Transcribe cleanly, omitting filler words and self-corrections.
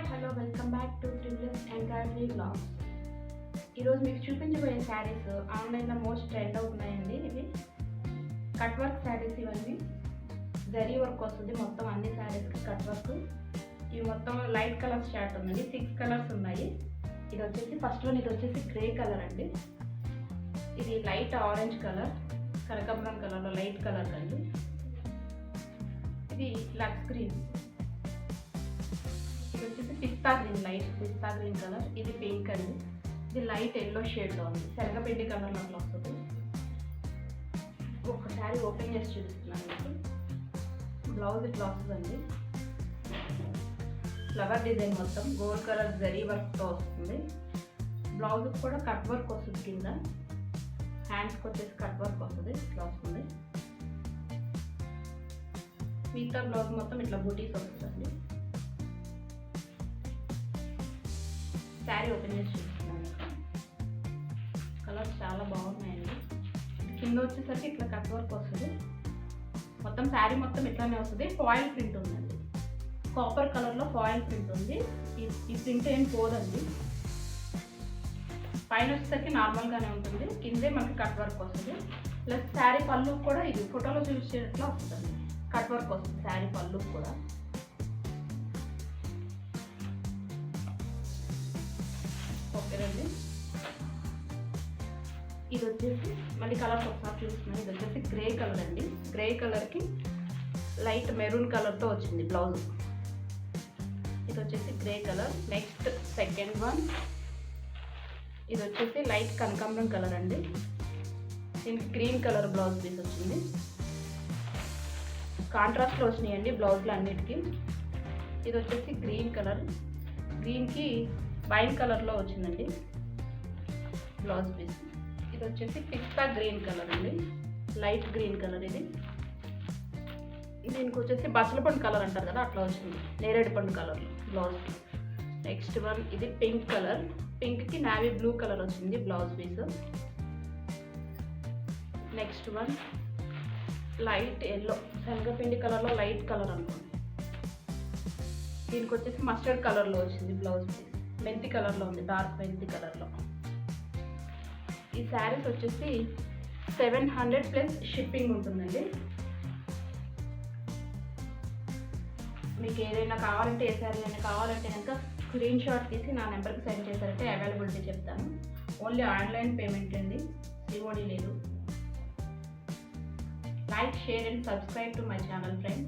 Hello welcome back to triples embroidery blogs. ఈరోజు మీకు చూపించబోయే శారీస్ ఆన్లైన్లో మోస్ట్ ట్రెండ్ అవుతున్నాయండి. ఇవి కట్ వర్క్ శారీస్, ఇవన్నీ జరీ వర్క్ వస్తుంది మొత్తం అన్ని శారీస్కి కట్ వర్క్. ఇవి మొత్తం లైట్ కలర్ షార్ట్ ఉందండి, 6 కలర్స్ ఉన్నాయి. ఇది వచ్చేసి ఫస్ట్ వన్, ఇది వచ్చేసి గ్రే కలర్ అండి. ఇది లైట్ ఆరెంజ్ కలర్, కనకాంబరం కలర్లో లైట్ కలర్ అండి. ఇది లక్స్ గ్రీన్, ఇది వచ్చేసి పిస్తా గ్రీన్, లైట్ పిస్తా గ్రీన్ కలర్. ఇది పింక్ అండి, ఇది లైట్ ఎల్లో షేడ్లో ఉంది, శనగపిండి కలర్లో అట్లా వస్తుంది. ఒకసారి ఓపెన్ చేసి చూపిస్తున్నాను మీకు. బ్లౌజ్ ఇట్లా వస్తుందండి, ఫ్లవర్ డిజైన్ మొత్తం గోల్డ్ కలర్ జరీ వర్క్తో వస్తుంది. బ్లౌజ్ కూడా కట్ వర్క్ వస్తుంది, కింద హ్యాండ్స్కి వచ్చేసి కట్ వర్క్ వస్తుంది, ఇట్లా వస్తుంది. మిగతా బ్లౌజ్ మొత్తం ఇట్లా బూటీస్ వస్తుందండి. శారీ ఓపెన్ చేసి చూపిస్తున్నాను. కలర్స్ చాలా బాగున్నాయండి. కింద వచ్చేసరికి ఇట్లా కట్ వర్క్ వస్తుంది, మొత్తం శారీ మొత్తం ఇట్లానే వస్తుంది. ఫాయిల్ ప్రింట్ ఉందండి, కాపర్ కలర్లో ఫాయిల్ ప్రింట్ ఉంది. ఈ ప్రింట్ ఏం పోదండి. పైన వచ్చేసరికి నార్మల్గానే ఉంటుంది, కిందే మనకి కట్ వర్క్ వస్తుంది. ప్లస్ శారీ పళ్ళు కూడా ఇది ఫోటోలో చూసేట్లా వస్తుంది, కట్ వర్క్ వస్తుంది శారీ పళ్ళు కూడా. ఓకేనండి, ఇది వచ్చేసి మళ్ళీ కలర్స్ ఒకసారి చూపిస్తున్నాను. ఇది వచ్చేసి గ్రే కలర్ అండి, గ్రే కలర్కి లైట్ మెరూన్ కలర్తో వచ్చింది బ్లౌజ్. ఇది వచ్చేసి grey colour. Next second one, ఇది వచ్చేసి లైట్ కనకాంబరం కలర్ అండి. దీనికి గ్రీన్ కలర్ బ్లౌజ్ పీస్ వచ్చింది. కాంట్రాస్ట్లో వచ్చినాయండి బ్లౌజ్లు అన్నిటికీ. ఇది వచ్చేసి గ్రీన్ కలర్, గ్రీన్కి వైన్ కలర్లో వచ్చిందండి బ్లౌజ్ పీస్. ఇది వచ్చేసి పిస్తా గ్రీన్ కలర్ అండి, లైట్ గ్రీన్ కలర్. ఇది దీనికి వచ్చేసి బచ్చల పండు కలర్ అంటారు కదా, అట్లా వచ్చింది నేరేడు పండు కలర్లో బ్లౌజ్ పీస్. నెక్స్ట్ వన్, ఇది పింక్ కలర్, పింక్కి నావీ బ్లూ కలర్ వచ్చింది blouse piece. Next one light yellow, శనగపిండి కలర్లో లైట్ కలర్ అనుకోండి. దీనికి వచ్చేసి మస్టర్డ్ కలర్లో వచ్చింది బ్లౌజ్ పీస్, మెంతి కలర్లో ఉంది, డార్క్ మెంతి కలర్లో. ఈ శారీస్ వచ్చేసి 700 ప్లస్ షిప్పింగ్ ఉంటుందండి. మీకు ఏదైనా కావాలంటే, ఏ శారీ అయినా కావాలంటే కనుక స్క్రీన్ షాట్ తీసి నా నెంబర్కి సెండ్ చేశారంటే అవైలబిలిటీ చెప్తాను. ఓన్లీ ఆన్లైన్ పేమెంట్ అండి, సిఓడి లేదు. Like, share and subscribe to my channel, friends.